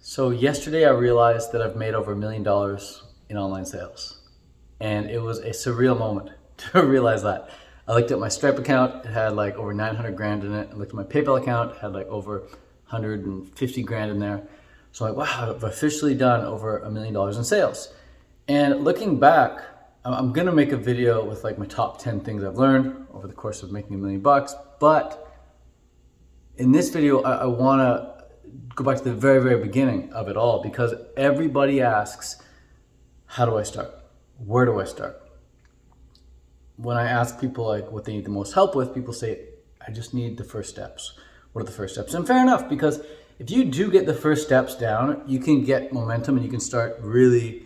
So yesterday I realized that I've made over $1 million in online sales. And it was a surreal moment to realize that. I looked at my Stripe account, it had like over 900 grand in it. I looked at my PayPal account, it had like over 150 grand in there. So I'm like, wow, I've officially done over $1 million in sales. And looking back, I'm gonna make a video with like my top 10 things I've learned over the course of making $1 million. But in this video, I wanna go back to the very, very beginning of it all, because everybody asks, how do I start? Where do I start? When I ask people like what they need the most help with, people say, I just need the first steps. What are the first steps? And fair enough, because if you do get the first steps down, you can get momentum and you can start really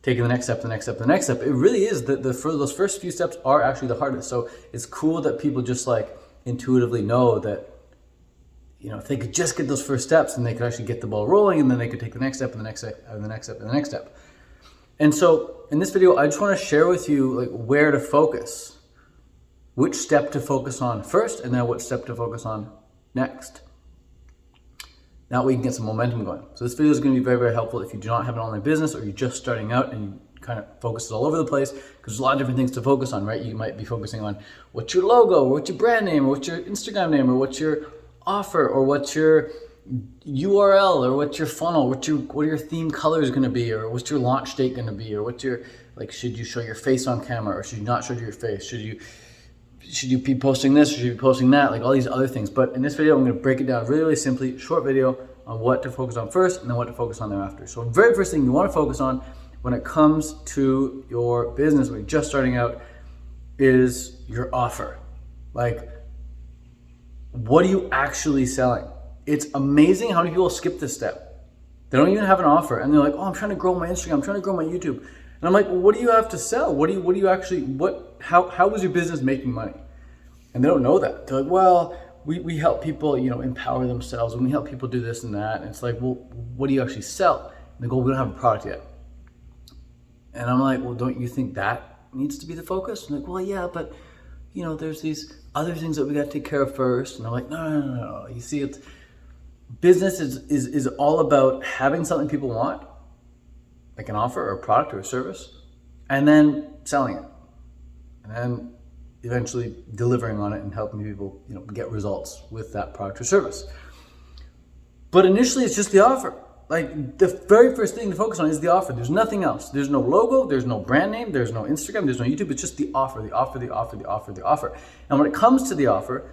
taking the next step, the next step, the next step. It really is those first few steps are actually the hardest. So it's cool that people just like intuitively know that, you know, if they could just get those first steps, then they could actually get the ball rolling, and then they could take the next step and the next step and the next step and the next step. And so in this video, I just want to share with you like where to focus, which step to focus on first, and then what step to focus on next. That way you can get some momentum going. So this video is going to be very, very helpful if you do not have an online business, or you're just starting out and you kind of focus all over the place, because there's a lot of different things to focus on, right? You might be focusing on what's your logo, or what's your brand name, or what's your Instagram name, or what's your offer, or what's your URL, or what's your funnel, what are your theme colors going to be, or what's your launch date going to be, or what's your, like, should you show your face on camera, or should you not show your face, should you be posting this, or should you be posting that, like all these other things. But in this video, I'm going to break it down really, really simply, short video on what to focus on first and then what to focus on thereafter. So the very first thing you want to focus on when it comes to your business, when you're just starting out, is your offer. Like, what are you actually selling? It's amazing how many people skip this step. They don't even have an offer, and they're like, oh, I'm trying to grow my Instagram, I'm trying to grow my YouTube. And I'm like, well, what do you have to sell? How is your business making money? And they don't know that. They're like, well, we help people, you know, empower themselves, and we help people do this and that. And it's like, well, what do you actually sell? And they go, we don't have a product yet. And I'm like, well, don't you think that needs to be the focus? And like, well, yeah, but you know, there's these other things that we got to take care of first. And I'm like, no. You see, it's business is all about having something people want, like an offer or a product or a service, and then selling it, and then eventually delivering on it and helping people, you know, get results with that product or service. But initially, it's just the offer. Like, the very first thing to focus on is the offer. There's nothing else. There's no logo, there's no brand name, there's no Instagram, there's no YouTube. It's just the offer, the offer, the offer, the offer, the offer. And when it comes to the offer,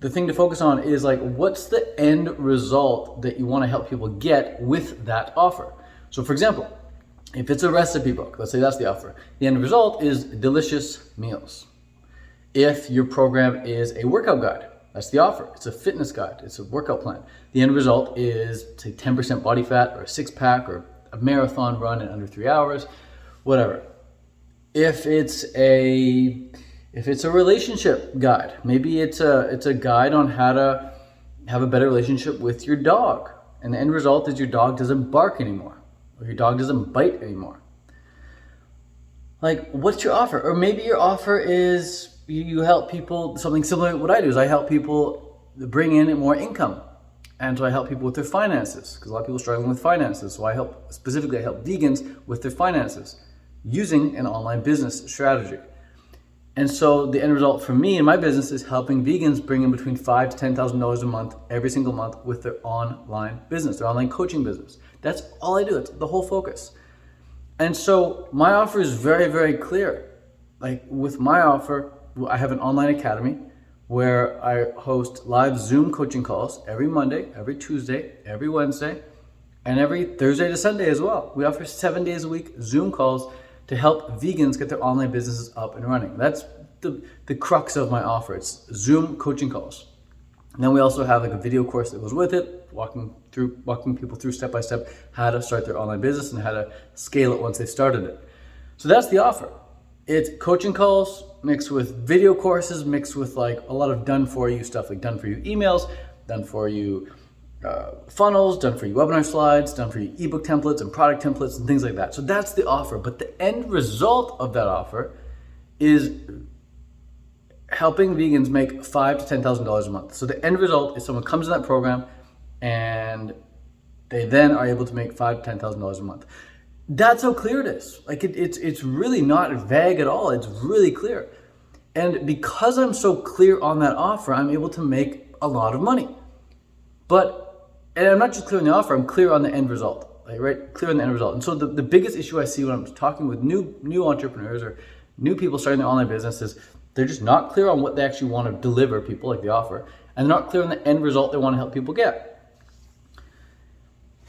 the thing to focus on is like, what's the end result that you want to help people get with that offer? So for example, if it's a recipe book, let's say that's the offer. The end result is delicious meals. If your program is a workout guide, that's the offer. It's a fitness guide. It's a workout plan. The end result is, say, 10% body fat, or a six-pack, or a marathon run in under 3 hours, whatever. If it's a relationship guide, maybe it's a guide on how to have a better relationship with your dog, and the end result is your dog doesn't bark anymore, or your dog doesn't bite anymore. Like, what's your offer? Or maybe your offer is you help people, something similar to what I do is I help people bring in more income. And so I help people with their finances, because a lot of people are struggling with finances. So I help vegans with their finances using an online business strategy. And so the end result for me and my business is helping vegans bring in between $5,000 to $10,000 a month, every single month, with their online business, their online coaching business. That's all I do. That's the whole focus. And so my offer is very, very clear. Like, with my offer, I have an online academy where I host live Zoom coaching calls every Monday, every Tuesday, every Wednesday, and every Thursday to Sunday as well. We offer 7 days a week Zoom calls to help vegans get their online businesses up and running. That's the crux of my offer. It's Zoom coaching calls. And then we also have like a video course that goes with it, walking people through step by step how to start their online business and how to scale it once they've started it. So that's the offer. It's coaching calls mixed with video courses, mixed with like a lot of done for you stuff, like done for you emails, done for you funnels, done for you webinar slides, done for you ebook templates and product templates and things like that. So that's the offer. But the end result of that offer is helping vegans make $5,000 to $10,000 a month. So the end result is someone comes in that program and They then are able to make $5,000 to $10,000 a month. That's how clear it is. Like it's really not vague at all. It's really clear. And because I'm so clear on that offer, I'm able to make a lot of money. And I'm not just clear on the offer, I'm clear on the end result, like, right? Clear on the end result. And so the biggest issue I see when I'm talking with new entrepreneurs or new people starting their online business is they're just not clear on what they actually want to deliver people, like the offer, and they're not clear on the end result they want to help people get.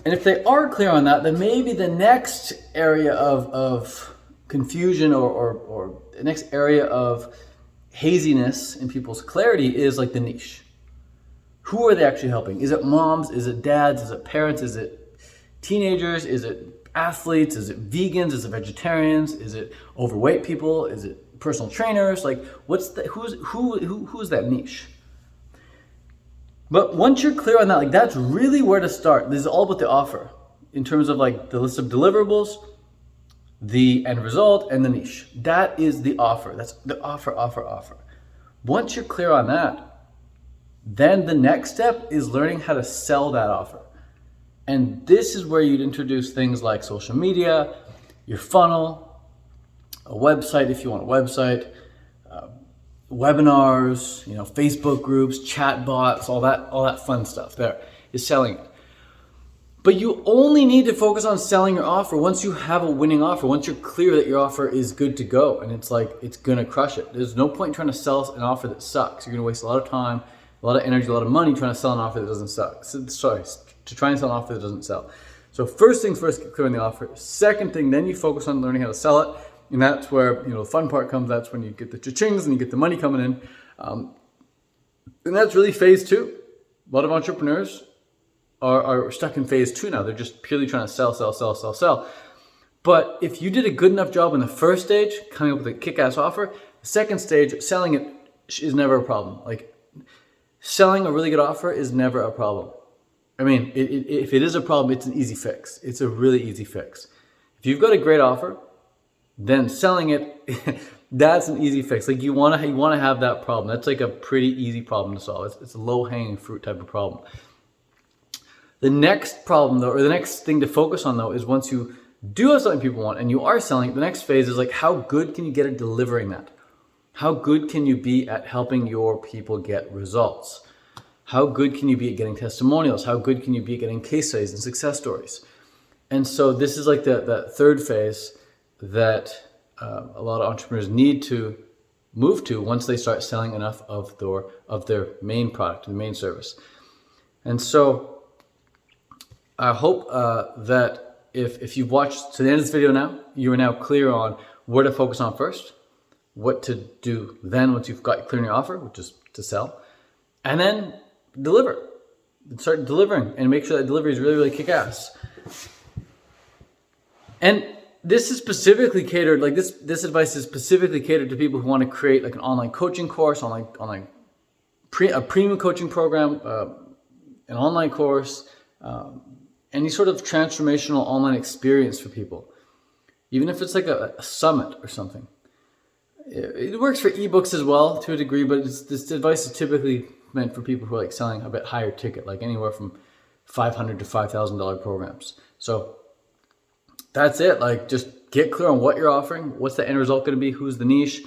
And if they are clear on that, then maybe the next area of confusion or the next area of haziness in people's clarity is like the niche. Who are they actually helping? Is it moms? Is it dads? Is it parents? Is it teenagers? Is it athletes? Is it vegans? Is it vegetarians? Is it overweight people? Is it personal trainers? Like, who's that niche? But once you're clear on that, like, that's really where to start. This is all about the offer in terms of like the list of deliverables, the end result, and the niche. That is the offer. That's the offer. Once you're clear on that, then the next step is learning how to sell that offer. And this is where you'd introduce things like social media, your funnel, a website if you want a website, webinars, Facebook groups, chat bots, all that fun stuff there is selling it. But you only need to focus on selling your offer once you have a winning offer, once you're clear that your offer is good to go and it's gonna crush it. There's no point in trying to sell an offer that sucks. You're gonna waste a lot of time, a lot of energy, a lot of money trying to sell an offer that doesn't suck. To try and sell an offer that doesn't sell. So first things first, get clear on the offer. Second thing, then you focus on learning how to sell it. And that's where the fun part comes. That's when you get the cha-chings and you get the money coming in. And that's really phase 2. A lot of entrepreneurs are stuck in phase 2 now. They're just purely trying to sell. But if you did a good enough job in the first stage, coming up with a kick-ass offer, the second stage, selling it is never a problem. Like, selling a really good offer is never a problem. I mean, if it is a problem, it's an easy fix. It's a really easy fix. If you've got a great offer, then selling it, that's an easy fix. Like, you want to have that problem. That's like a pretty easy problem to solve. It's a low-hanging fruit type of problem. The next problem, though, or the next thing to focus on, though, is once you do have something people want and you are selling it, the next phase is like, how good can you get at delivering that? How good can you be at helping your people get results? How good can you be at getting testimonials? How good can you be at getting case studies and success stories? And so this is like that third phase that a lot of entrepreneurs need to move to once they start selling enough of their main product, the main service. And so I hope that if you've watched to the end of this video now, you are now clear on where to focus on first, what to do then once you've got clear on your offer, which is to sell, and then deliver. Start delivering and make sure that delivery is really, really kick-ass. And this is specifically catered, like this advice is specifically catered to people who want to create like an online coaching course, a premium coaching program, an online course, any sort of transformational online experience for people. Even if it's like a summit or something. It works for ebooks as well to a degree, but this advice is typically meant for people who are like selling a bit higher ticket, like anywhere from $500 to $5,000 programs. So that's it. Like, just get clear on what you're offering, what's the end result going to be, who's the niche,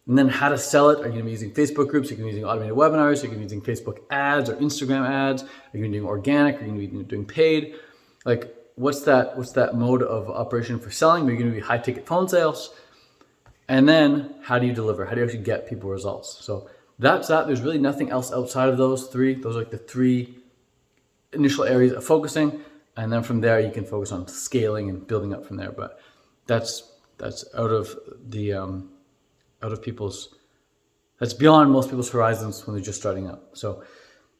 and then how to sell it. Are you going to be using Facebook groups? Are you going to be using automated webinars? Are you going to be using Facebook ads or Instagram ads? Are you going to be doing organic? Are you going to be doing paid? Like, what's that mode of operation for selling? Are you going to be high ticket phone sales? And then how do you deliver? How do you actually get people results? So that's that. There's really nothing else outside of those three. Those are like the three initial areas of focusing. And then from there, you can focus on scaling and building up from there. But that's out of people's, that's beyond most people's horizons when they're just starting out. So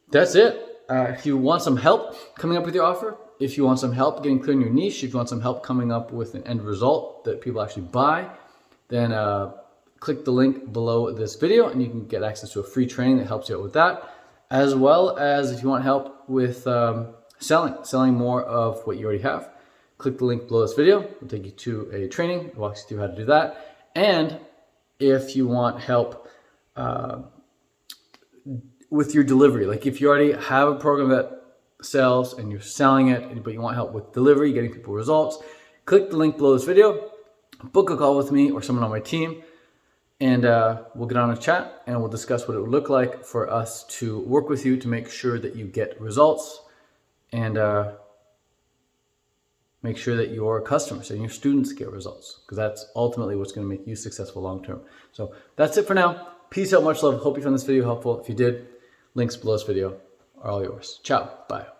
that's it. If you want some help coming up with your offer, if you want some help getting clear in your niche, if you want some help coming up with an end result that people actually buy, then click the link below this video and you can get access to a free training that helps you out with that. As well as if you want help with selling more of what you already have, click the link below this video. It'll take you to a training. It walks you through how to do that. And if you want help with your delivery, like if you already have a program that sales and you're selling it, but you want help with delivery, getting people results, click the link below this video, book a call with me or someone on my team, and we'll get on a chat and we'll discuss what it would look like for us to work with you to make sure that you get results and make sure that your customers and your students get results, because that's ultimately what's going to make you successful long term. So that's it for now. Peace out, much love. Hope you found this video helpful. If you did, links below this video are all yours. Ciao. Bye.